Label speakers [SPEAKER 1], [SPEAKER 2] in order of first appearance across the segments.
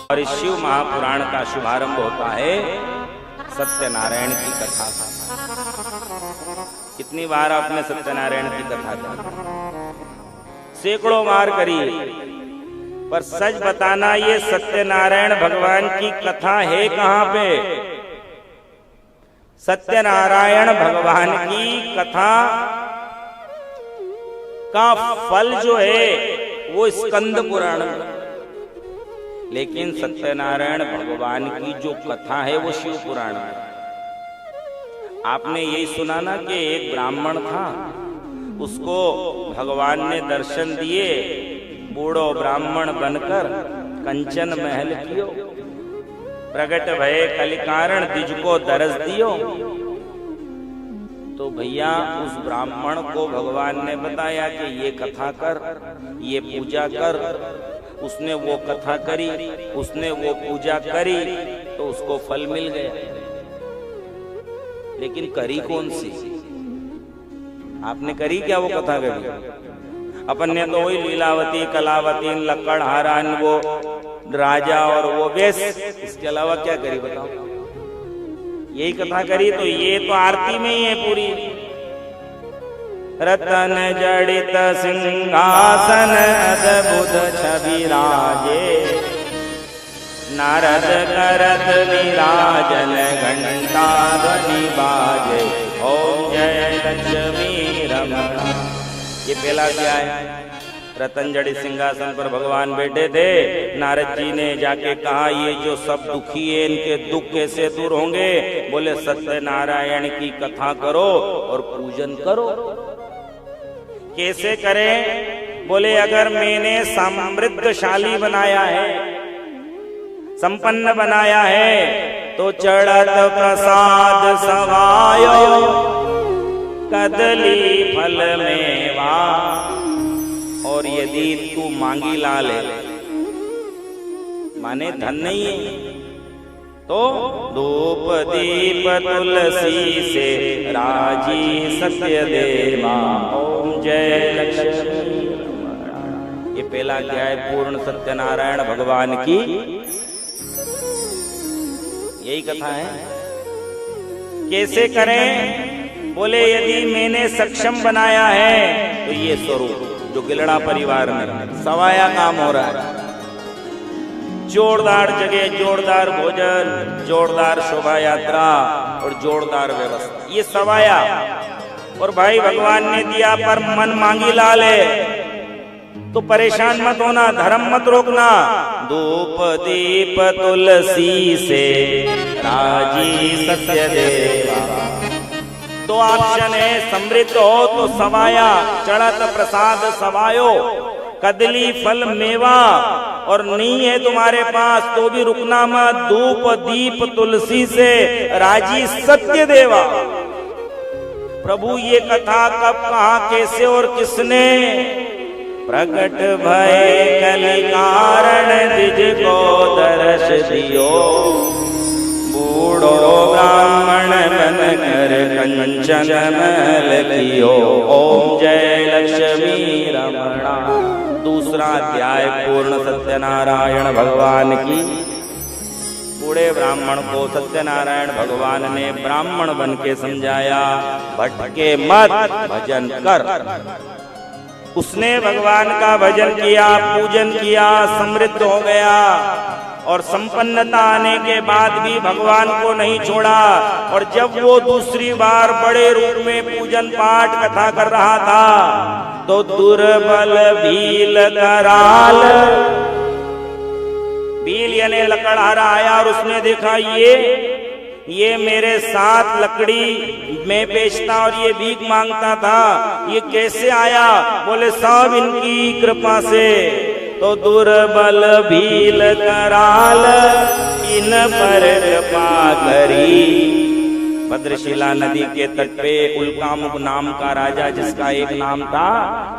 [SPEAKER 1] और इस शिव महापुराण का शुभारंभ होता है सत्यनारायण की कथा से। कितनी बार आपने सत्यनारायण की कथा की? सैकड़ों बार करी, पर सच बताना ये सत्यनारायण भगवान की कथा है कहां पे? सत्यनारायण भगवान की कथा का फल जो है वो स्कंद पुराण में, लेकिन सत्यनारायण भगवान की जो कथा है वो शिव पुराण में। आपने यही सुना ना कि एक ब्राह्मण था, उसको भगवान ने दर्शन दिए, बूढ़ो ब्राह्मण बनकर कंचन महल कियो, प्रगट भय कलिकारण दिज को दरस दियो। तो भैया उस ब्राह्मण को भगवान ने बताया कि ये कथा कर, ये पूजा कर। उसने वो कथा करी, उसने वो पूजा करी, तो उसको फल मिल गया। लेकिन करी कौन सी? आपने करी क्या वो कथा करी? अपन ने तो वही लीलावती, कलावती, लक्कड़हारान, वो राजा और वो वेश, इसके अलावा क्या करी बताओ? यही कथा करी। तो ये तो आरती में ही है पूरी। रतन जड़ित सिंहासन अद्भुत छवि राजे, नारद करत विराजन घंटा ध्वनि बाजे, ओम जय लक्ष्मी रमण। ये पहला क्या है? रतन जड़ित सिंहासन पर भगवान बैठे थे। नारद जी ने जाके कहा ये जो सब दुखी है इनके दुख कैसे दूर होंगे? बोले सत्यनारायण की कथा करो और पूजन करो। कैसे करें? बोले अगर मैंने समृद्धशाली बनाया है, संपन्न बनाया है, तो चढ़त प्रसाद सवायो कदली फल मेवा। और यदि तू मांगी लाल है, माने धन नहीं है, तो धूप दीप तुलसी से राजी सत्य देवा, ओम जय लक्ष्मी। ये पहला अध्याय पूर्ण सत्यनारायण भगवान की यही कथा है। कैसे करें? बोले यदि मैंने सक्षम बनाया है, तो ये स्वरूप जो गिलड़ा परिवार में सवाया काम हो रहा है। जोरदार जगह, जोरदार भोजन, जोरदार शोभा यात्रा और जोरदार व्यवस्था, ये सवाया। और भाई भगवान ने दिया, पर मन मांगी लाल है, तो परेशान मत होना, धर्म मत रोकना। धूप दीप तुलसी से राजी सत्य देवा। दो ऑप्शन है, समृद्ध हो तो सवाया, चढ़त प्रसाद सवायो, कदली फल मेवा। और नहीं है तुम्हारे पास तो भी रुकना मत, धूप दीप तुलसी से राजी सत्य देवा। प्रभु ये कथा कब, कहा, कैसे और किसने? प्रकट भय कलि कारण दिज को दर्श दियो, बूढ़ो ब्राह्मण बन कर कंचन महल कियो, ओम जय लक्ष्मी रमणा। दूसरा अध्याय पूर्ण सत्यनारायण भगवान की। बूढ़े ब्राह्मण को सत्यनारायण भगवान ने ब्राह्मण बन के समझाया, भटके मत, भजन कर। उसने भगवान का भजन किया, पूजन किया, समृद्ध हो गया। और संपन्नता आने के बाद भी भगवान को नहीं छोड़ा। और जब वो दूसरी बार बड़े रूप में पूजन पाठ कथा कर रहा था, तो दुर्बल भील कराल, भील यानी लकड़हारा आया और उसने देखा ये मेरे साथ लकड़ी में बेचता और ये भीख मांगता था, ये कैसे आया? बोले सब इनकी कृपा से। तो दुर्बल भील कराल इन पर कृपा करी। भद्रशिला नदी के तट पे उल्कामुख नाम का राजा, जिसका एक नाम था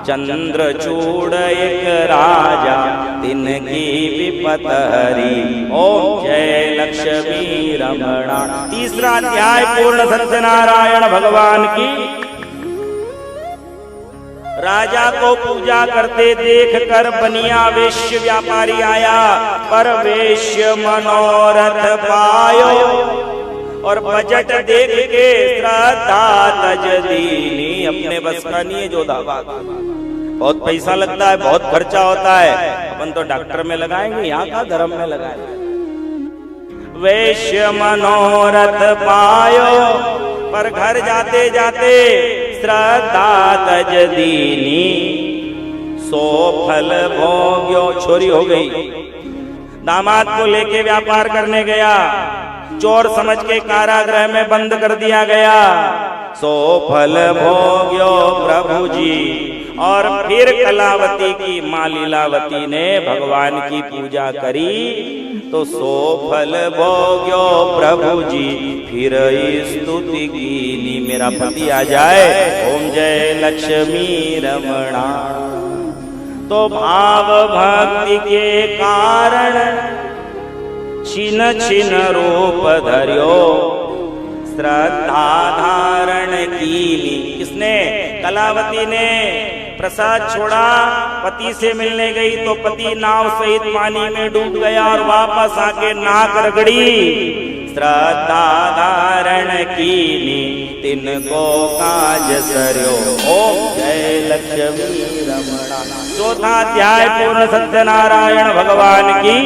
[SPEAKER 1] चंद्रचूड़, एक राजा तिनकी विपत हरी, ओम जय लक्ष्मी रमणा। तीसरा अध्याय पूर्ण सत्यनारायण भगवान की। राजा को पूजा करते देख कर बनिया वेश्य व्यापारी आया, पर वेश्य मनोरथ पायो, और बजट देख के श्रद्धा तज दीनी। अपने बस का नहीं है जो दावा, बहुत पैसा लगता है, बहुत खर्चा होता है, अपन तो डॉक्टर में लगाएंगे, यहाँ का धर्म में लगाएंगे। वैश्य मनोरथ पायो, पर घर जाते जाते श्रद्धा तज दीनी। सो फल भोग्यो, छोरी हो गई, दामाद को लेके व्यापार करने गया, चोर समझ के कारागृह में बंद कर दिया गया। सो फल भोग्यो प्रभु जी। और फिर कलावती की माँ लीलावती ने भगवान की पूजा करी, तो सो फल भोग्यो प्रभु जी। फिर स्तुति कीनी, मेरा पति आ जाए, ओम जय लक्ष्मी रमणा। तो भाव भक्ति के कारण छिन छिन रूप धर्यो, श्रद्धा धारण कीनी। किसने? कलावती ने। प्रसाद छोड़ा, पति से मिलने गई तो पति नाव सहित पानी में डूब गया और वापस आके नाक रगड़ी। श्रद्धा धारण कीनी, तिनको काज सर्यो, ओम जय लक्ष्मी रमणा। चौथा अध्याय पूर्ण सत्यनारायण भगवान की।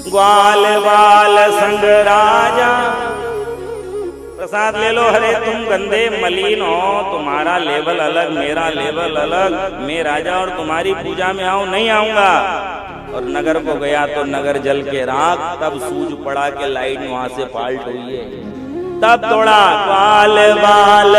[SPEAKER 1] ग्वाल बाल संग राजा, प्रसाद ले लो। अरे तुम गंदे मलिन हो, तुम्हारा लेवल अलग, मेरा लेवल अलग, मैं राजा और तुम्हारी पूजा में आऊं, नहीं आऊंगा। और नगर को गया तो नगर जल के राख, तब सूझ पड़ा के लाइट वहां से फाल्ट हुई है, तब दौड़ा। ग्वाल बाल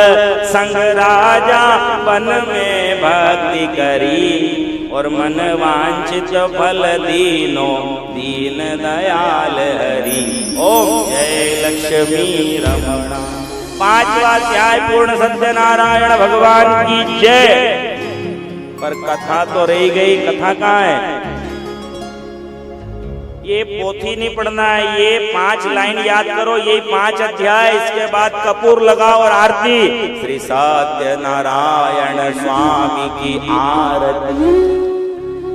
[SPEAKER 1] संग राजा, वन में भक्ति करी, और मन वांछित फल दीनो, दीन दयाल हरि। ओम जय लक्ष्मी रमणा। पांचवा अध्याय पूर्ण सत्यनारायण भगवान की जय। पर कथा तो रह गई, कथा कहाँ है? ये पोथी नहीं पढ़ना है, ये 5 लाइन याद करो, ये 5 अध्याय। इसके बाद कपूर लगाओ और आरती। श्री सत्यनारायण स्वामी की आरती,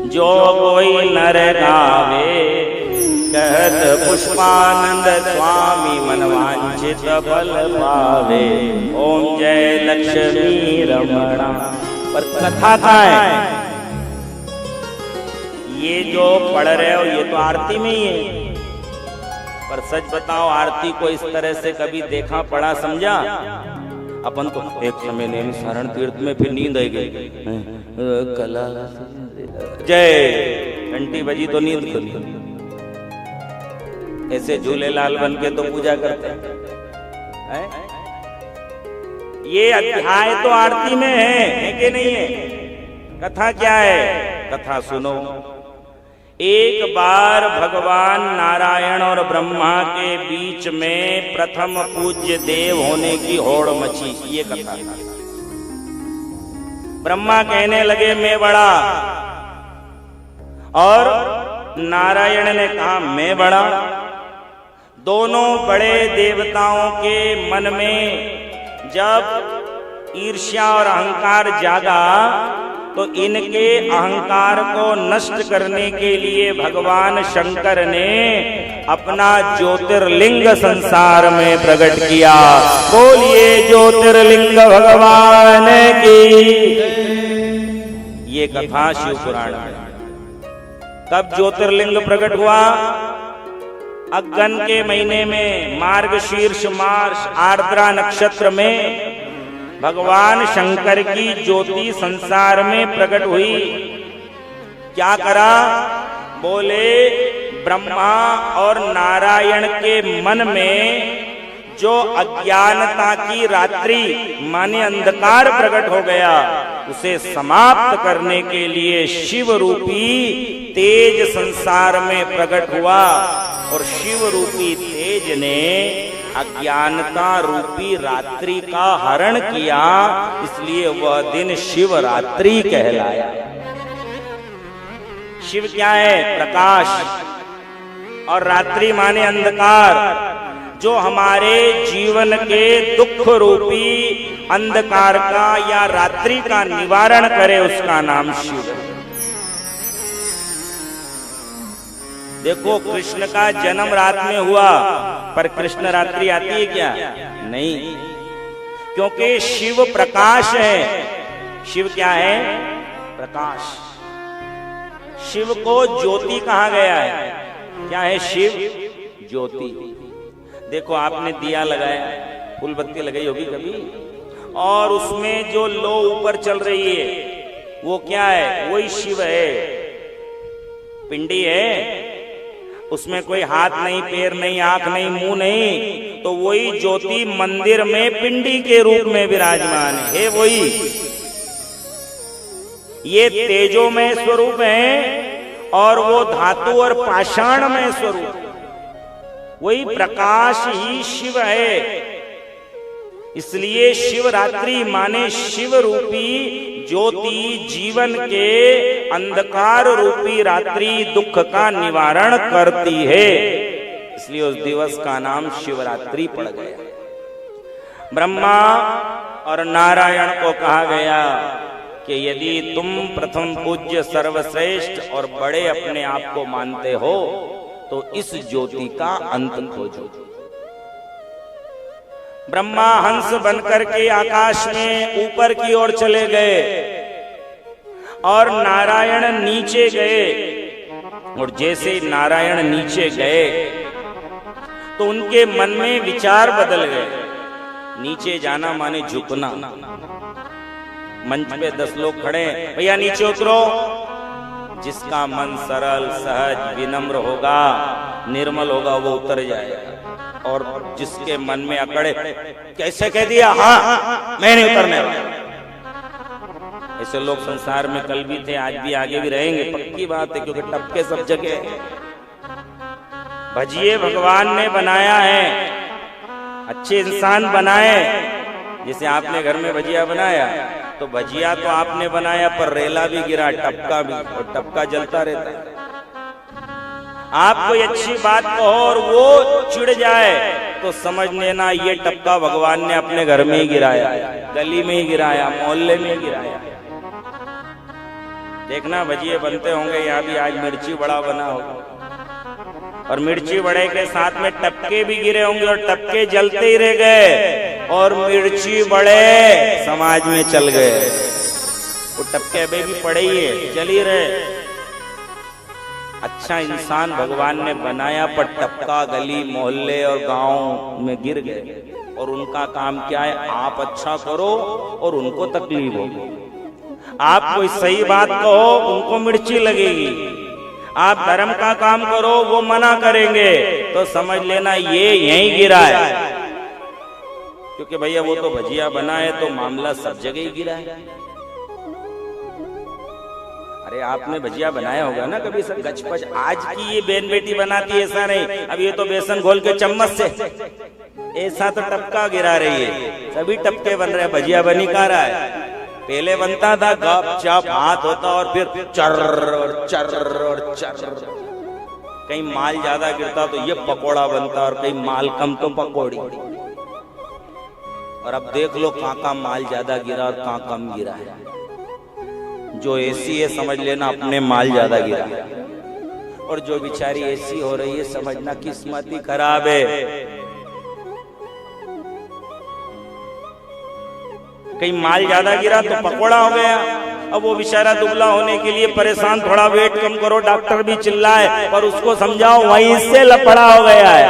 [SPEAKER 1] जो कोई नर गावे, कहत पुष्पानंद स्वामी मन वांछित फल पावे। ओम जय लक्ष्मी रमणा। पर कथा कहाँ है? ये जो पढ़ रहे हो ये तो आरती में ही है, पर सच बताओ आरती को इस तरह से कभी देखा, पढ़ा, समझा? अपन तो एक समय ने सारण तीर्थ में फिर नींद आई गई, कला जय घंटी बजी तो नींद खुली। ऐसे झूलेलाल बन के तो पूजा करते हैं। ये अध्याय तो आरती में है कि नहीं है? कथा क्या है? कथा सुनो। एक बार भगवान नारायण और ब्रह्मा के बीच में प्रथम पूज्य देव होने की होड़ मची। ये कथा। ब्रह्मा कहने लगे मैं बड़ा, और नारायण ने कहा मैं बड़ा। दोनों बड़े देवताओं के मन में जब ईर्ष्या और अहंकार जागा, तो इनके अहंकार को नष्ट करने के लिए भगवान शंकर ने अपना ज्योतिर्लिंग संसार में प्रकट किया। बोलिए ज्योतिर्लिंग भगवान की। ये कथा शिव पुराण में। तब ज्योतिर्लिंग प्रकट हुआ अग्गन के महीने में, मार्गशीर्ष मास आर्द्रा नक्षत्र में भगवान शंकर की ज्योति संसार में प्रकट हुई। क्या करा? बोले ब्रह्मा और नारायण के मन में जो अज्ञानता की रात्रि माने अंधकार प्रकट हो गया, उसे समाप्त करने के लिए शिव रूपी तेज संसार में प्रकट हुआ। और शिव रूपी तेज ने अज्ञानता रूपी रात्रि का हरण किया, इसलिए वह दिन शिवरात्रि कहलाया। शिव क्या है? प्रकाश, और रात्रि माने अंधकार, जो हमारे जीवन के दुख रूपी अंधकार का या रात्रि का निवारण करे उसका नाम शिव। देखो कृष्ण का जन्म रात में हुआ, पर कृष्ण रात्रि आती है क्या? नहीं, क्योंकि शिव प्रकाश है। शिव क्या है? प्रकाश। शिव को ज्योति कहा गया है। क्या है शिव? ज्योति। देखो आपने दिया लगाया, फूल बत्ती लगाई होगी कभी, और उसमें जो लो ऊपर चल रही है वो क्या है? वही शिव है। पिंडी है, उसमें कोई हाथ नहीं, पैर नहीं, आंख नहीं, मुंह नहीं, तो वही ज्योति मंदिर में पिंडी के रूप में विराजमान है वही। ये तेजोमय स्वरूप है और वो धातु और पाषाणमय स्वरूप, वही प्रकाश ही शिव है। इसलिए शिवरात्रि माने शिव रूपी ज्योति जीवन के अंधकार रूपी रात्रि दुख का निवारण करती है, इसलिए उस दिवस का नाम शिवरात्रि पड़ गया। ब्रह्मा और नारायण को कहा गया कि यदि तुम प्रथम पूज्य सर्वश्रेष्ठ और बड़े अपने आप को मानते हो तो इस ज्योति का अंत खोजो। ब्रह्मा हंस बनकर के आकाश में ऊपर की ओर चले गए और नारायण नीचे गए, और जैसे नारायण नीचे गए तो उनके मन में विचार बदल गए। नीचे जाना माने झुकना। मंच पे 10 लोग खड़े, भैया नीचे उतरो। जिसका मन सरल सहज विनम्र होगा, निर्मल होगा, वो उतर जाएगा, और जिसके मन में अकड़े, कैसे कह दिया, हाँ मैं नहीं उतरने वाला, ऐसे लोग संसार में कल भी थे, आज भी, आगे भी रहेंगे, पक्की बात है, क्योंकि टपके सब जगह। भजिए भगवान ने बनाया है, अच्छे इंसान बनाए। जैसे आपने घर में भजिया बनाया तो भजिया तो आपने बनाया, पर रेला भी गिरा, टपका भी, और टपका जलता रहता है। आप कोई अच्छी बात कहो और वो चिढ़ जाए तो समझ लेना ये टपका भगवान ने अपने घर में ही गिराया, गली में ही गिराया, मोहल्ले में ही गिराया। देखना भजिए बनते होंगे, यहाँ भी आज मिर्ची बड़ा बना होगा, और मिर्ची बड़े के साथ में टपके भी गिरे होंगे, और टपके जलते ही रह गए, और मिर्ची बड़े समाज में चल गए। वो टपके अभी भी पड़े ही है, जल ही रहे। अच्छा इंसान भगवान ने बनाया, पर टपका गली मोहल्ले और गांव में गिर गए, और उनका काम क्या है? आप अच्छा करो और उनको तकलीफ होगी। आप कोई सही बात कहो, उनको मिर्ची लगेगी। आप धर्म का काम करो, वो मना करेंगे, तो समझ लेना ये यहीं गिरा है। क्योंकि भैया वो तो भजिया बना है, तो मामला सब जगह ही गिरा है। अरे आपने भजिया बनाया होगा ना कभी, सब गचपच। आज की ये बहन बेटी बनाती है ऐसा नहीं, अब ये तो बेसन घोल के चम्मच से ऐसा तो टपका गिरा रही है। सभी टपके बन रहे हैं, भजिया बनी का रहा है। पहले बनता था गप चप, हाथ होता और फिर चर्र और चर्र और चर्र। कहीं माल ज्यादा गिरता तो ये पकोड़ा बनता, और कहीं माल कम तो पकौड़ी। और अब देख लो कहाँ माल ज्यादा गिरा और कहाँ कम गिरा है। जो ऐसी है समझ लेना अपने माल ज्यादा गिरा है, और जो बेचारी ऐसी हो रही है समझना किस्मत ही खराब है। कहीं माल ज्यादा गिरा तो पकोड़ा हो गया। अब वो बेचारा दुबला होने के लिए परेशान, थोड़ा वेट कम करो, डॉक्टर भी चिल्लाए, पर उसको समझाओ वहीं से लफड़ा हो गया है।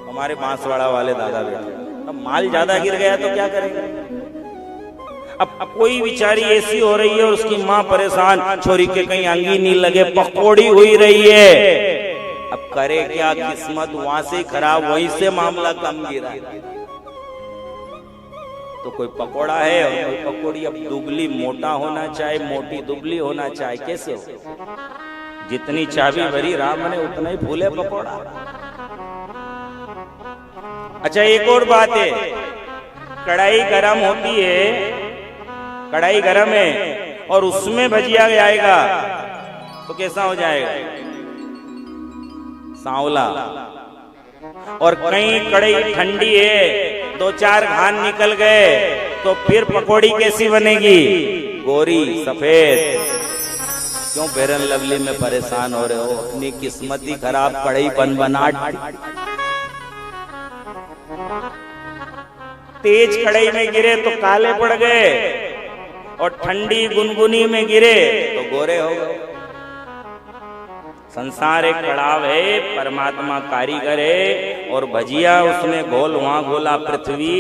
[SPEAKER 1] हमारे बांसवाड़ा वाले दादा बेटा, अब माल ज्यादा गिर गया तो क्या करेंगे? अब कोई बेचारी ऐसी हो रही है और उसकी माँ परेशान, छोरी के कहीं अंगी नहीं लगे, पकौड़ी हुई रही है। अब करे क्या? किस्मत वहां से खराब, वहीं से मामला कम गिरा। तो कोई पकोड़ा है और कोई पकौड़ी। अब दुबली मोटा होना चाहे, मोटी दुबली होना चाहे, कैसे हो? जितनी चाबी भरी राम ने उतना ही फूले पकोड़ा। अच्छा एक और बात है, कढ़ाई गरम होती है, कढ़ाई गरम है और उसमें भजिया जाएगा तो कैसा हो जाएगा? सांवला। और कहीं कढ़ाई ठंडी है, दो चार घान निकल गए तो फिर पकौड़ी कैसी बनेगी? गोरी सफेद। क्यों फेयर एंड लवली में परेशान हो रहे हो? अपनी किस्मत ही खराब, कढ़ाई बनबनाट। तेज कढ़ाई में गिरे तो काले पड़ गए और ठंडी गुनगुनी में गिरे तो गोरे हो गए। संसार एक कड़ाव है, परमात्मा कारीगर है और भजिया उसने घोल वहां घोला पृथ्वी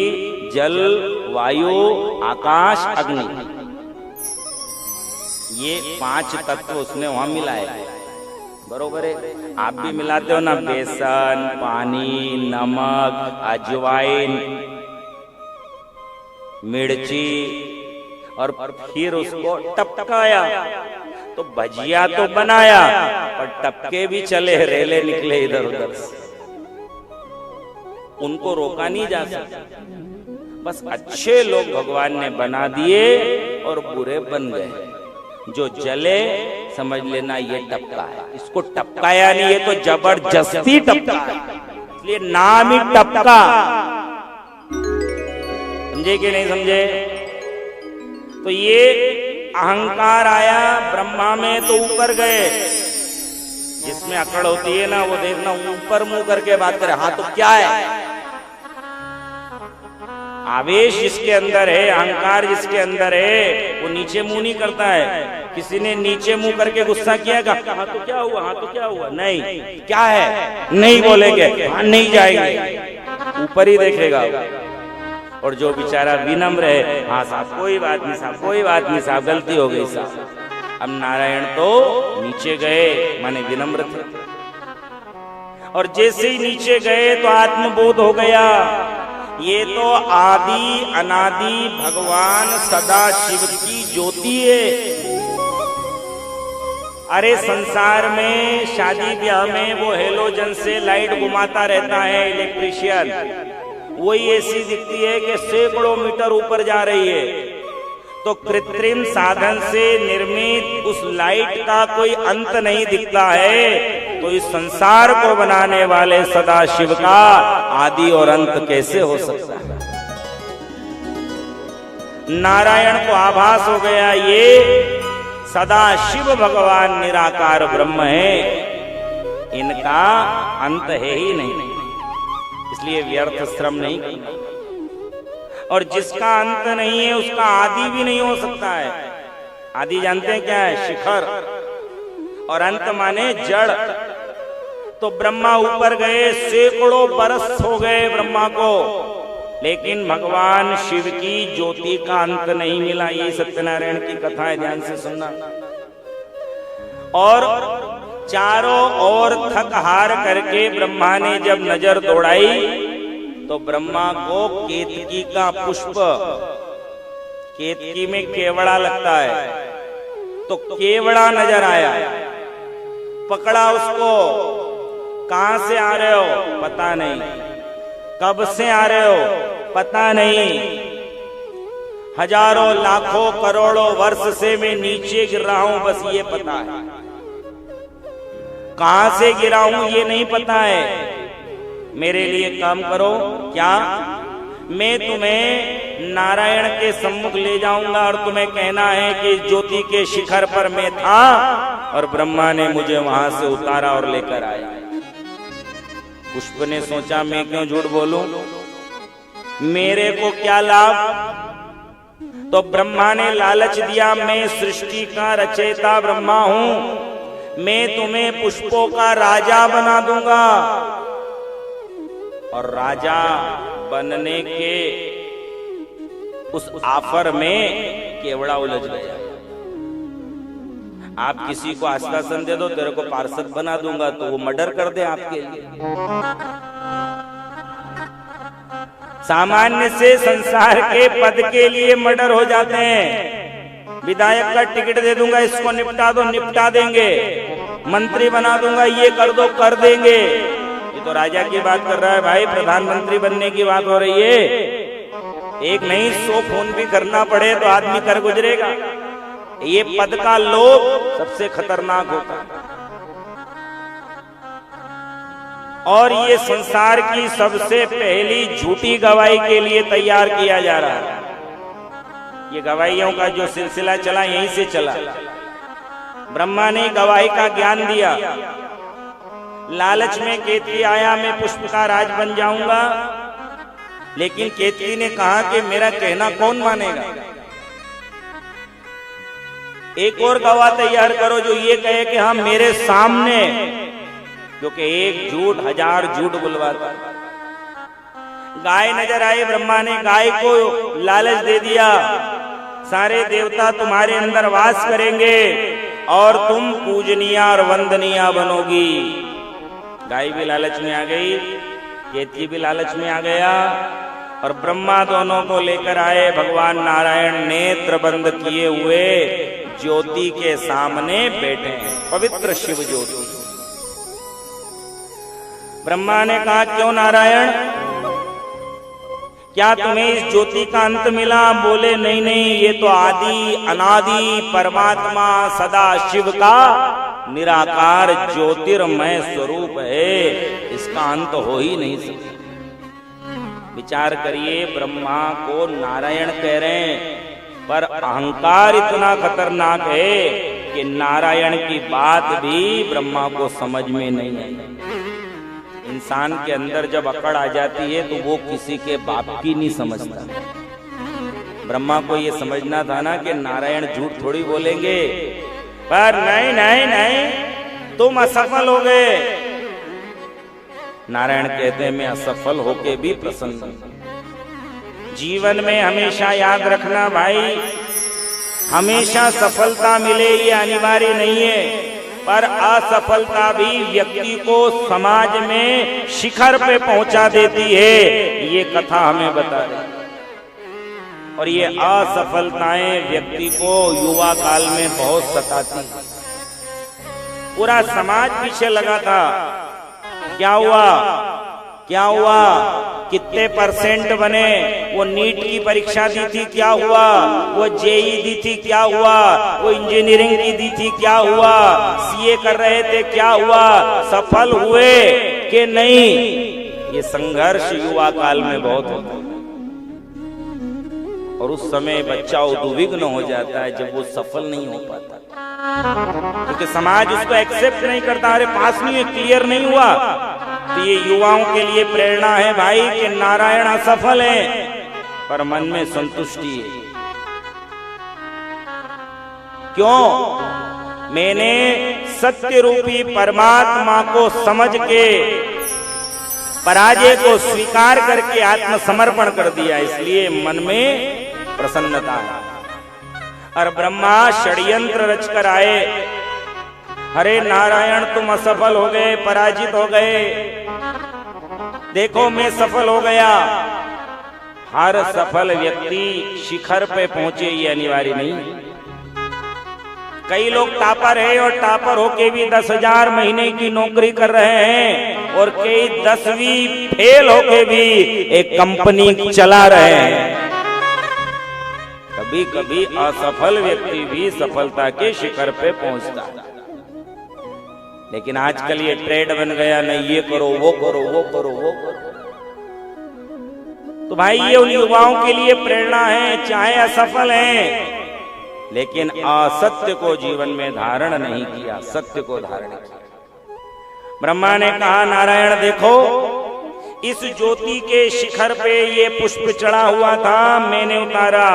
[SPEAKER 1] जल वायु आकाश अग्नि, ये 5 तत्व उसने वहां मिलाए। बरोबर है? आप भी मिलाते हो ना, बेसन, पानी, नमक, अजवाइन, मिर्ची और फिर उसको टपकाया तो भजिया तो बनाया और टपके भी चले, रेले निकले इधर उधर से। उनको रोका नहीं जा सकता। बस अच्छे लोग भगवान ने बना दिए और बुरे बन गए। जो जले समझ लेना ये टपका है, इसको टपकाया नहीं, ये तो जबरदस्ती टपका है, इसलिए नाम ही टपका। समझे कि नहीं समझे? तो ये अहंकार आया ब्रह्मा में तो ऊपर गए। जिसमें अकड़ होती है ना वो देखना ऊपर मुंह करके बात करे, हाँ तो क्या है? आवेश जिसके अंदर है, अहंकार जिसके अंदर है, वो नीचे मुंह नहीं करता है। किसी ने नीचे मुंह करके गुस्सा किया, हाँ तो क्या हुआ, हाँ तो क्या हुआ, नहीं क्या है नहीं बोलेंगे, हाँ नहीं जाएंगे, ऊपर ही देखेगा। और जो बेचारा विनम्र है, हाँ साहब कोई बात नहीं साहब, कोई बात नहीं साहब, गलती हो गई साहब। अब नारायण तो नीचे गए, माने विनम्र थे। और जैसे ही नीचे गए तो आत्मबोध हो गया, ये तो आदि अनादि भगवान सदा शिव की ज्योति है। अरे संसार में शादी ब्याह में वो हेलोजन से लाइट घुमाता रहता है इलेक्ट्रिशियन, वही ऐसी दिखती है कि सैकड़ों मीटर ऊपर जा रही है। तो कृत्रिम साधन से निर्मित उस लाइट का कोई अंत नहीं दिखता है, तो इस संसार को बनाने वाले सदा शिव का आदि और अंत कैसे हो सकता है? नारायण को आभास हो गया ये सदा शिव भगवान निराकार ब्रह्म है, इनका अंत है ही नहीं, इसलिए व्यर्थ श्रम नहीं करना। और जिसका अंत नहीं है उसका आदि भी नहीं हो सकता है। आदि जानते हैं क्या है? शिखर। और अंत माने जड़। तो ब्रह्मा ऊपर गए, सैकड़ों बरस हो गए ब्रह्मा को, लेकिन भगवान शिव की ज्योति का अंत नहीं मिला। ये सत्यनारायण की कथा है, ध्यान से सुनना। और चारों ओर थक हार करके ब्रह्मा ने जब नजर दौड़ाई तो ब्रह्मा को केतकी का पुष्प, केतकी में केवड़ा लगता है, तो केवड़ा नजर आया। पकड़ा उसको, कहां से आ रहे हो पता नहीं, कब से आ रहे हो पता नहीं, हजारों लाखों करोड़ों वर्ष से मैं नीचे गिर रहा हूं बस ये पता है, कहां से गिरा हूं ये नहीं पता है। मेरे लिए काम करो, क्या? मैं तुम्हें नारायण के सम्मुख ले जाऊंगा और तुम्हें कहना है कि ज्योति के शिखर पर मैं था और ब्रह्मा ने मुझे वहां से उतारा और लेकर आया। पुष्प ने सोचा मैं क्यों झूठ बोलूं, मेरे को क्या लाभ? तो ब्रह्मा ने लालच दिया, मैं सृष्टि का रचयिता ब्रह्मा हूं, मैं तुम्हें पुष्पों का राजा बना दूंगा। और राजा बनने के उस ऑफर में केवड़ा उलझ गया। आप किसी को आश्वासन दे दो तेरे को पार्षद बना दूंगा, तो वो मर्डर कर दे आपके लिए। सामान्य से संसार के पद के लिए मर्डर हो जाते हैं। विधायक का टिकट दे दूंगा, इसको निपटा दो, निपटा देंगे। मंत्री बना दूंगा, ये कर दो, कर देंगे। ये तो राजा की बात कर रहा है भाई, प्रधानमंत्री बनने की बात हो रही है। एक नहीं 100 फोन भी करना पड़े तो आदमी कर गुजरेगा। ये पद का लोभ सबसे खतरनाक होता है। और ये संसार की सबसे पहली झूठी गवाही के लिए तैयार किया जा रहा है। ये गवाहियों का जो सिलसिला चला यहीं से चला। ब्रह्मा ने गवाही का ज्ञान दिया, लालच में केतकी आया मैं पुष्प का राज बन जाऊंगा, लेकिन केतकी ने कहा कि मेरा कहना कौन मानेगा, एक और गवाह तैयार करो जो ये कहे कि हम मेरे सामने, क्योंकि एक झूठ हजार झूठ बुलवाता। गाय नजर आई, ब्रह्मा ने गाय को लालच दे दिया, सारे देवता तुम्हारे अंदर वास करेंगे और तुम पूजनीय और वंदनीय बनोगी। गाय भी लालच में आ गई, केतकी भी लालच में आ गया और ब्रह्मा दोनों को लेकर आए। भगवान नारायण नेत्र बंद किए हुए ज्योति के सामने बैठे हैं, पवित्र शिव ज्योति। ब्रह्मा ने कहा क्यों नारायण, क्या तुम्हें इस ज्योति का अंत मिला? बोले नहीं नहीं, ये तो आदि अनादि परमात्मा सदा शिव का निराकार ज्योतिर्मय स्वरूप है, इसका अंत हो ही नहीं सकता। विचार करिए, ब्रह्मा को नारायण कह रहे हैं, पर अहंकार इतना खतरनाक है कि नारायण की बात भी ब्रह्मा को समझ में नहीं आई। इंसान के अंदर जब अकड़ आ जाती है तो वो किसी के बाप की नहीं समझता। ब्रह्मा को ये समझना था ना कि नारायण झूठ थोड़ी बोलेंगे, पर नहीं नहीं नहीं, तुम असफल हो गए। नारायण कहते हैं मैं असफल होके भी प्रसन्न हूं। जीवन में हमेशा याद रखना भाई, हमेशा सफलता मिले ये अनिवार्य नहीं है, पर असफलता भी व्यक्ति को समाज में शिखर पे पहुंचा देती है, ये कथा हमें बता रही। और ये असफलताएं व्यक्ति को युवा काल में बहुत सताती। पूरा समाज पीछे लगा था, क्या हुआ क्या हुआ, कितने परसेंट बने, वो नीट की परीक्षा दी थी क्या हुआ, वो जेई दी थी क्या हुआ, वो इंजीनियरिंग की दी थी क्या हुआ, सीए कर रहे थे क्या हुआ, सफल हुए कि नहीं। ये संघर्ष युवा काल में बहुत होता है और उस समय बच्चा उद्विग्न हो जाता है जब वो सफल नहीं हो पाता, क्योंकि समाज उसको एक्सेप्ट नहीं करता। अरे पास नहीं है, क्लियर नहीं हुआ। तो ये युवाओं के लिए प्रेरणा है भाई कि नारायण असफल है पर मन में संतुष्टि है। क्यों? मैंने सत्य रूपी परमात्मा को समझ के पराजय को स्वीकार करके आत्मसमर्पण कर दिया, इसलिए मन में प्रसन्नता है। और ब्रह्मा षड्यंत्र रचकर आए, अरे नारायण तुम असफल हो गए, पराजित हो गए, देखो मैं सफल हो गया। हर सफल व्यक्ति शिखर पे पहुंचे ये अनिवार्य नहीं। कई लोग टॉपर है और टॉपर होके भी 10,000 महीने की नौकरी कर रहे हैं और कई 10वीं फेल होके भी एक कंपनी चला रहे हैं। कभी कभी असफल व्यक्ति भी सफलता के शिखर पे पहुंचता है, लेकिन आजकल ये ट्रेड बन गया, नहीं ये करो वो करो वो करो वो करो। तो भाई ये उन युवाओं के लिए प्रेरणा है, चाहे असफल हैं लेकिन असत्य को जीवन में धारण नहीं किया, सत्य को धारण किया। ब्रह्मा ने कहा नारायण देखो, इस ज्योति के शिखर पे ये पुष्प चढ़ा हुआ था, मैंने उतारा।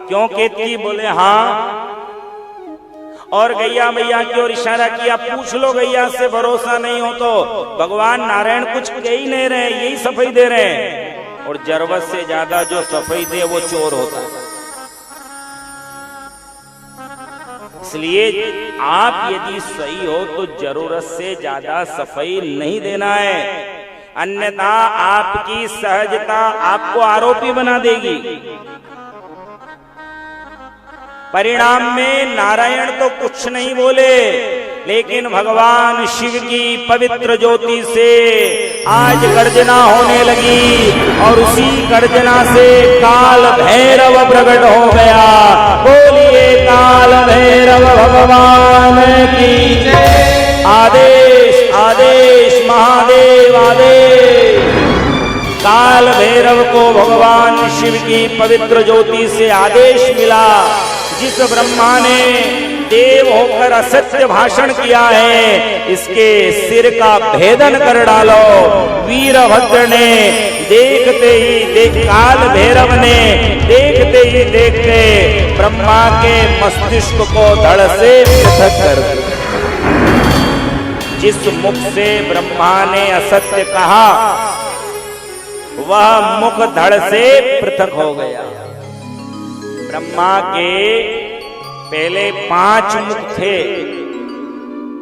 [SPEAKER 1] क्यों केतकी? बोले हाँ। और गैया मैया की ओर इशारा किया, पूछ लो गैया से, भरोसा नहीं हो तो। भगवान नारायण कुछ कह ही नहीं रहे, यही सफाई दे रहे हैं। और जरूरत से ज्यादा जो सफाई दे वो चोर होता है। इसलिए आप यदि सही हो तो जरूरत से ज्यादा सफाई नहीं देना है, अन्यथा आपकी सहजता आपको आरोपी बना देगी। परिणाम में नारायण तो कुछ नहीं बोले, लेकिन भगवान शिव की पवित्र ज्योति से आज गर्जना होने लगी और उसी गर्जना से काल भैरव प्रकट हो गया। बोलिए काल भैरव भगवान की जय। आदेश आदेश महादेव आदेश। काल भैरव को भगवान शिव की पवित्र ज्योति से आदेश मिला, जिस ब्रह्मा ने देव होकर असत्य भाषण किया है, इसके सिर का भेदन कर डालो। वीरभद्र ने देखते ही काल भैरव ने देखते ही देखते ब्रह्मा के मस्तिष्क को धड़ से पृथक कर दिया। जिस मुख से ब्रह्मा ने असत्य कहा, वह मुख धड़ से पृथक हो गया। ब्रह्मा के पहले 5 मुख थे।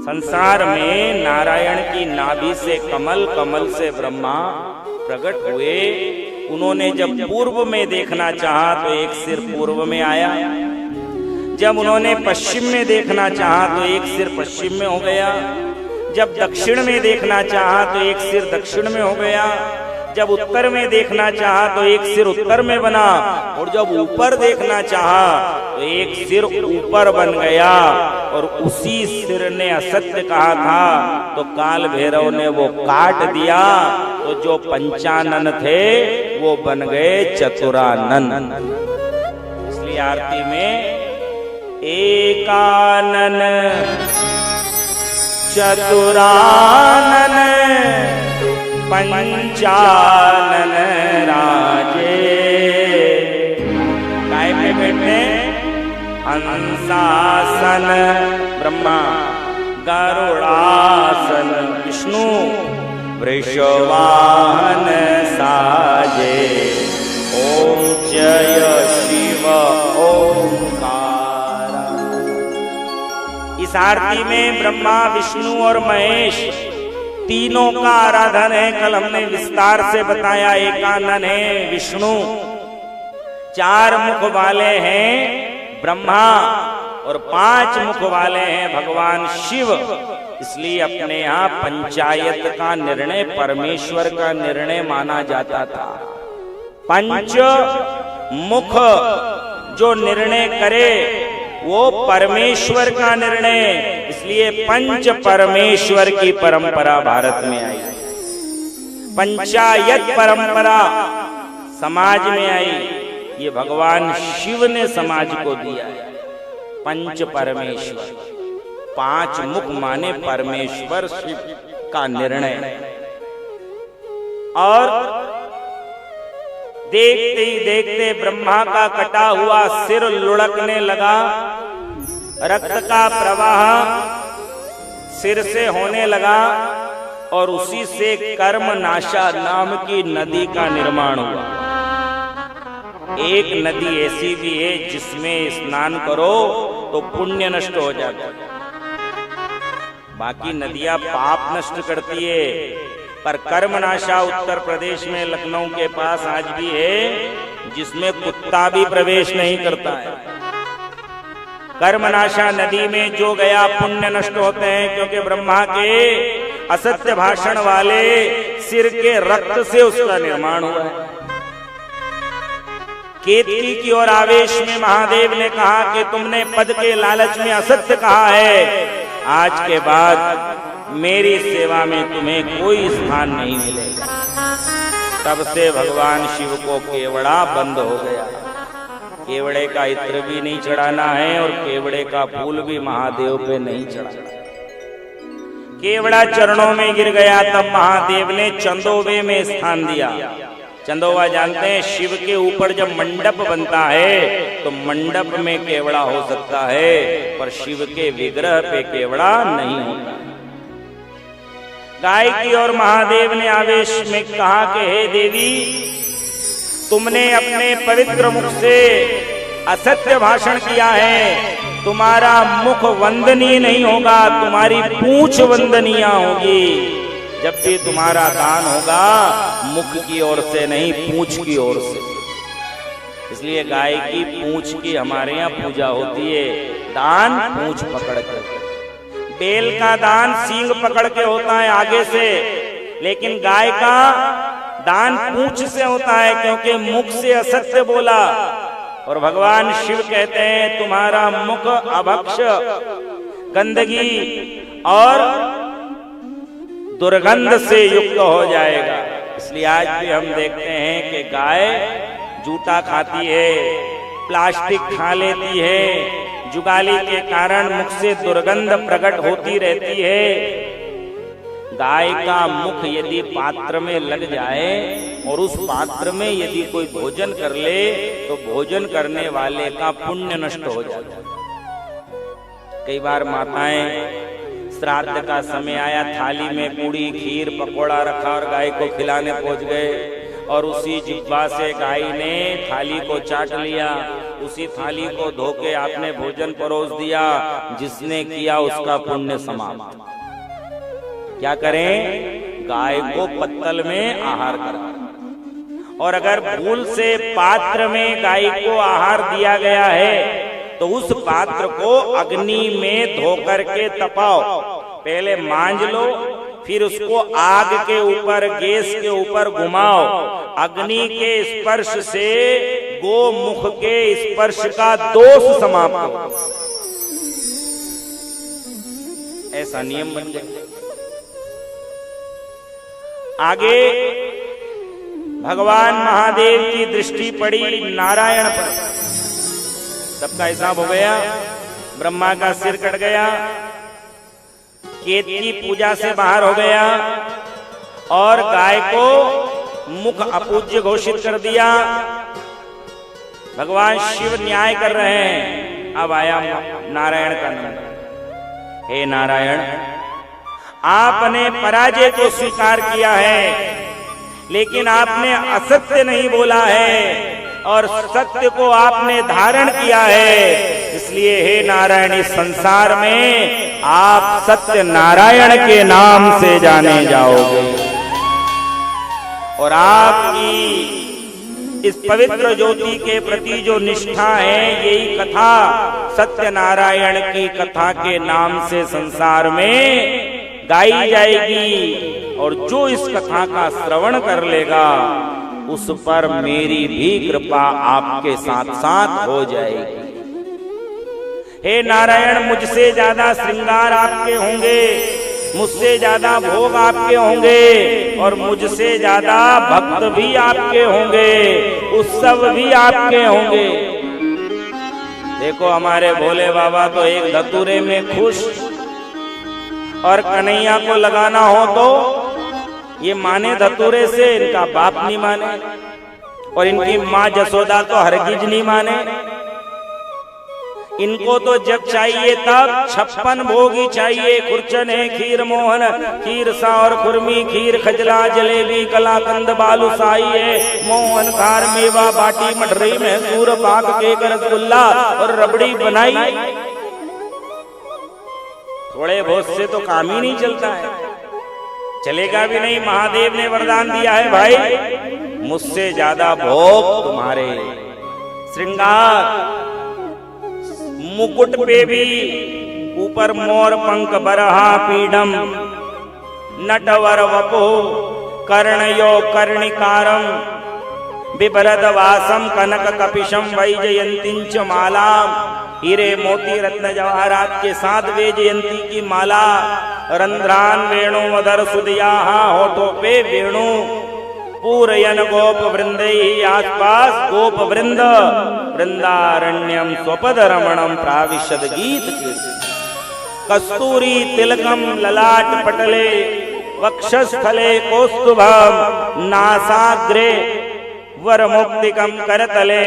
[SPEAKER 1] संसार में नारायण की नाभि से कमल, कमल से ब्रह्मा प्रकट हुए। उन्होंने जब पूर्व में देखना चाहा तो एक सिर पूर्व में आया, जब उन्होंने पश्चिम में देखना चाहा तो एक सिर पश्चिम में हो गया, जब दक्षिण में देखना चाहा तो एक सिर दक्षिण में हो गया, जब उत्तर में देखना चाहा तो एक सिर उत्तर में बना, और जब ऊपर देखना चाहा तो एक सिर ऊपर बन गया। और उसी सिर ने असत्य कहा था तो काल भैरव ने वो काट दिया, तो जो पंचानन थे वो बन गए चतुरानन। इसलिए आरती में एकानन चतुरानन पंचानन राजे। काय पे बैठे? हंसासन ब्रह्मा, गरुड़ासन विष्णु, वृषवाहन साजे। ओम जय शिव ओंकार। इस आरती में ब्रह्मा, विष्णु और महेश तीनों का आराधन है। कल हमने विस्तार से बताया। एकानन है विष्णु, 4 मुख वाले हैं ब्रह्मा, और 5 मुख वाले हैं भगवान शिव। इसलिए अपने यहाँ पंचायत का निर्णय परमेश्वर का निर्णय माना जाता था। पंच मुख जो निर्णय करे वो परमेश्वर का निर्णय। इसलिए पंच परमेश्वर की परंपरा भारत में आई। पंचायत परंपरा समाज में आई, ये भगवान शिव ने समाज को दिया है। पंच परमेश्वर, 5 मुख माने परमेश्वर शिव का निर्णय। और देखते ही देखते ब्रह्मा का कटा हुआ सिर लुढ़कने लगा, रक्त का प्रवाह सिर से होने लगा, और उसी से कर्मनाशा नाम की नदी का निर्माण हुआ। एक नदी ऐसी भी है जिसमें स्नान करो तो पुण्य नष्ट हो जाता है। बाकी नदियां पाप नष्ट करती है, पर कर्मनाशा उत्तर प्रदेश में लखनऊ के पास आज भी है, जिसमें कुत्ता भी प्रवेश नहीं करता है। कर्मनाशा नदी में जो गया पुण्य नष्ट होते हैं, क्योंकि ब्रह्मा के असत्य भाषण वाले सिर के रक्त से उसका निर्माण हुआ है। केतकी की ओर आवेश में महादेव ने कहा कि तुमने पद के लालच में असत्य कहा है, आज के बाद मेरी सेवा में तुम्हें कोई स्थान नहीं मिलेगा। तब से भगवान शिव को केवड़ा बंद हो गया। केवड़े का इत्र भी नहीं चढ़ाना है, और केवड़े का फूल भी महादेव पे नहीं चढ़ाना। केवड़ा चरणों में गिर गया, तब महादेव ने चंदोवे में स्थान दिया। चंदोवा जानते हैं, शिव के ऊपर जब मंडप बनता है तो मंडप में केवड़ा हो सकता है, पर शिव के विग्रह पे केवड़ा नहीं होता। गाय की ओर महादेव ने आवेश में कहा कि हे देवी, तुमने अपने पवित्र मुख से असत्य भाषण किया है, तुम्हारा मुख वंदनीय नहीं होगा, तुम्हारी पूंछ वंदनीय होगी। जब भी तुम्हारा दान होगा मुख की ओर से नहीं, पूंछ की ओर से। इसलिए गाय की पूंछ की हमारे यहाँ पूजा होती है, दान पूंछ पकड़ कर। बेल का दान सींग पकड़ के होता है आगे से, लेकिन गाय का दान पूंछ से होता है, क्योंकि मुख से असत्य बोला। और भगवान शिव कहते हैं तुम्हारा मुख अभक्ष, गंदगी और दुर्गंध से युक्त हो जाएगा। इसलिए आज भी हम देखते हैं कि गाय जूठा खाती है, प्लास्टिक खा लेती है, जुगाली के कारण मुख से दुर्गंध प्रकट होती रहती है। गाय का मुख यदि पात्र में लग जाए और उस पात्र में यदि कोई भोजन कर ले तो भोजन करने वाले का पुण्य नष्ट हो जाता है। कई बार माताएं श्राद्ध का समय आया, थाली में पूड़ी खीर पकोड़ा रखा और गाय को खिलाने पहुंच गए और उसी जिह्वा से गाय ने थाली को चाट लिया, उसी थाली को धो के आपने भोजन परोस दिया। जिसने किया उसका पुण्य समाप्त। क्या करें? गाय को पत्तल में आहार करा, और अगर भूल से पात्र में गाय को आहार दिया गया है तो उस पात्र को अग्नि में धो करके तपाओ। पहले मांज लो, फिर उसको आग के ऊपर, गैस के ऊपर घुमाओ। अग्नि के स्पर्श से गोमुख के स्पर्श का दोष समाप्त हो। ऐसा नियम बन गया। आगे भगवान महादेव की दृष्टि पड़ी नारायण पर। सबका हिसाब हो गया, ब्रह्मा का सिर कट गया, केतकी पूजा से बाहर हो गया और गाय को मुख अपूज्य घोषित कर दिया। भगवान शिव न्याय कर रहे हैं। अब आया नारायण का नाम। हे नारायण, आपने पराजय को स्वीकार किया है, लेकिन आपने असत्य नहीं बोला है और सत्य को आपने धारण किया है। इसलिए हे नारायण, इस संसार में आप सत्य नारायण के नाम से जाने जाओगे और आपकी इस पवित्र ज्योति के प्रति जो निष्ठा है, यही कथा सत्यनारायण की कथा के नाम से संसार में गाई जाएगी। और जो इस कथा का श्रवण कर लेगा उस पर मेरी भी कृपा आपके साथ साथ हो जाएगी। हे नारायण, मुझसे ज्यादा श्रृंगार आपके होंगे, मुझसे ज्यादा भोग आपके होंगे और मुझसे ज्यादा भक्त भी आपके होंगे, उत्सव भी आपके होंगे। देखो हमारे भोले बाबा तो एक धतूरे में खुश, और कन्हैया को लगाना हो तो ये माने धतूरे से, इनका बाप नहीं माने और इनकी माँ जसोदा तो हरगिज नहीं माने। इनको तो जब चाहिए तब 56 भोग ही चाहिए। खुरचन है, खीर मोहन, खीर सा और खुरमी, खीर खजला, जलेबी, कलाकंद, बालूशाही है, मोहन थार, मेवा बाटी, मठरी में सूर, पाक, केक, रसगुल्ला और रबड़ी बनाई। थोड़े बहुत से तो काम ही नहीं चलता है, चलेगा भी नहीं। महादेव ने वरदान दिया है, भाई मुझसे ज्यादा भोग तुम्हारे। श्रृंगार मुकुट पे भी ऊपर मोर पंख, बरहा पीडम, नटवर वपो, कर्णयो कर्णिकारम, बिभरद वासम, कनक कपिशम, वैजयंती च माला। हीरे मोती रत्न जवाहरात के साथ वैजयंती की माला। रंध्रान वेणु मदर सुदियाहा, होठों पे वेणु। पूरयन गोप वृंदई, आसपास गोप वृंद। वृंदारण्यम स्वपद रमणम प्राविशद गीत कीर्ति। कस्तूरी तिलकम ललाट पटले, वक्षस्थले कौस्तुभम, नासाग्रे वरमुक्तिकम करतले,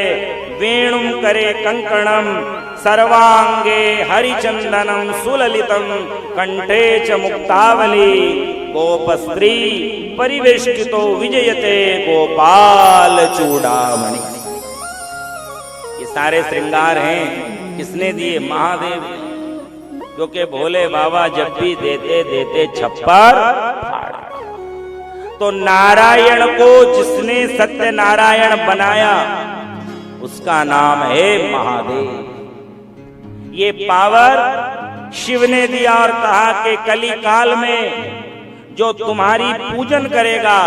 [SPEAKER 1] वेणुम करे कंकणम, सर्वांगे हरिचंदनम सुललितम, कंठे च मुक्तावली। गोपस्त्री परिवेष्टितो विजयते, गोपाल चूड़ामणि। ये सारे श्रृंगार हैं, किसने दिए? महादेव। क्योंकि भोले बाबा जब भी देते देते छप्पर फाड़। तो नारायण को जिसने सत्य नारायण बनाया उसका नाम है महादेव। ये पावर शिव ने दिया और कहा कि कली काल में जो तुम्हारी पूजन करेगा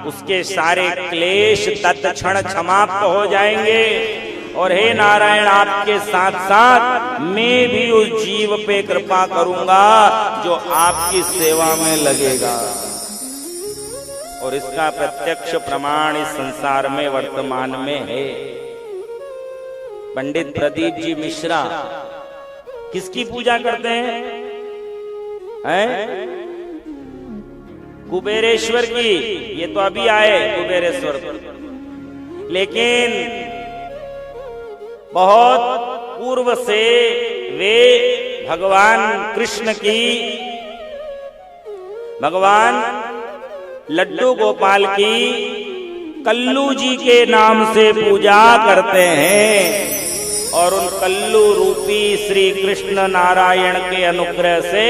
[SPEAKER 1] उसके सारे क्लेश तत्क्षण समाप्त हो जाएंगे। और हे नारायण, आपके साथ साथ मैं भी उस जीव पे कृपा करूंगा जो आपकी सेवा में लगेगा। और इसका प्रत्यक्ष प्रमाण इस संसार में वर्तमान में है। पंडित प्रदीप जी मिश्रा किसकी पूजा करते हैं? कुबेरेश्वर की। ये तो अभी आए कुबेरेश्वर पर, लेकिन बहुत पूर्व से वे भगवान कृष्ण की, भगवान लड्डू गोपाल की कल्लू जी के नाम से पूजा करते हैं। और उन कल्लू रूपी श्री कृष्ण नारायण के अनुग्रह से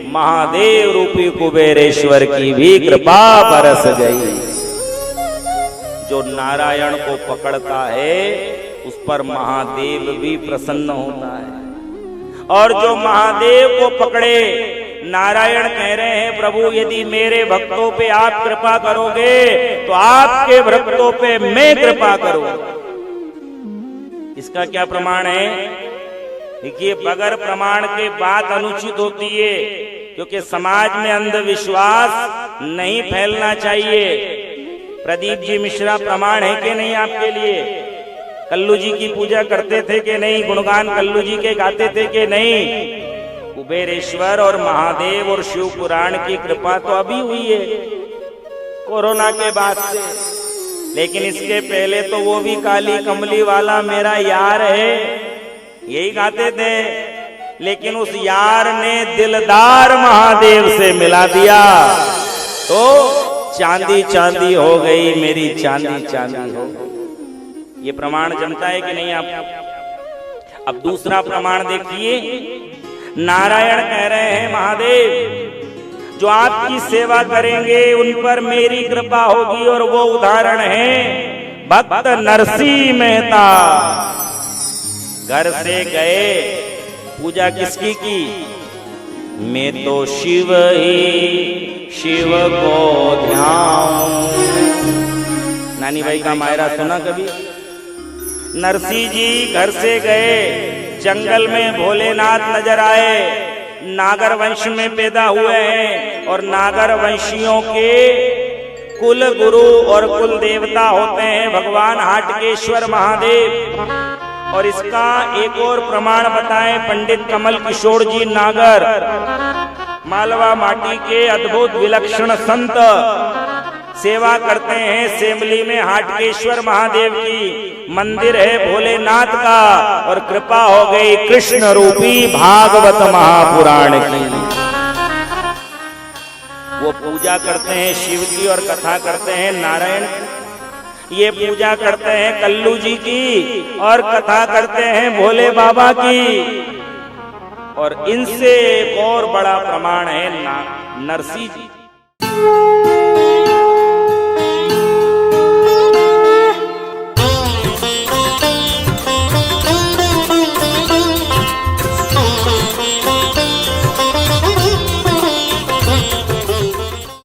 [SPEAKER 1] महादेव रूपी कुबेरेश्वर की भी कृपा बरस गई। जो नारायण को पकड़ता है उस पर महादेव भी प्रसन्न होता है। और जो महादेव को पकड़े, नारायण कह रहे हैं प्रभु यदि मेरे भक्तों पे आप कृपा करोगे तो आपके भक्तों पे मैं कृपा करूंगा। इसका क्या प्रमाण है? देखिए, बगैर प्रमाण के बात अनुचित होती है, क्योंकि समाज में अंधविश्वास नहीं फैलना चाहिए। प्रदीप जी मिश्रा प्रमाण है कि नहीं आपके लिए? कल्लू जी की पूजा करते थे कि नहीं? गुणगान कल्लू जी के गाते थे कि नहीं? कुबेरेश्वर और महादेव और शिव पुराण की कृपा तो अभी हुई है कोरोना के बाद से, लेकिन इसके पहले तो वो भी काली कमली वाला मेरा यार है यही गाते थे। लेकिन उस यार ने दिलदार महादेव से मिला दिया तो चांदी चांदी हो गई, मेरी चांदी चांदी हो गई। ये प्रमाण जमता है कि नहीं आप? अब दूसरा प्रमाण देखिए, नारायण कह रहे हैं महादेव जो आपकी सेवा करेंगे उन पर मेरी कृपा होगी। और वो उदाहरण है भक्त नरसिंह मेहता। घर से गए, पूजा किसकी की? मैं तो शिव ही शिव को ध्यान। नानी भाई का मायरा सुना कभी? नरसिंह जी घर से गए, जंगल में भोलेनाथ नजर आए। नागर वंश में पैदा हुए हैं और नागर वंशियों के कुल गुरु और कुल देवता होते हैं भगवान हाटकेश्वर महादेव। और इसका एक और प्रमाण बताएं पंडित कमल किशोर जी नागर, मालवा माटी के अद्भुत विलक्षण संत, सेवा करते हैं सेमली में हाटकेश्वर महादेव की। मंदिर है भोलेनाथ का और कृपा हो गई कृष्ण रूपी भागवत महापुराण की। वो पूजा करते हैं शिव की और कथा करते हैं नारायण की। ये पूजा करते हैं कल्लू जी की और कथा करते हैं भोले बाबा की। और इनसे एक और बड़ा प्रमाण है नरसिंह जी।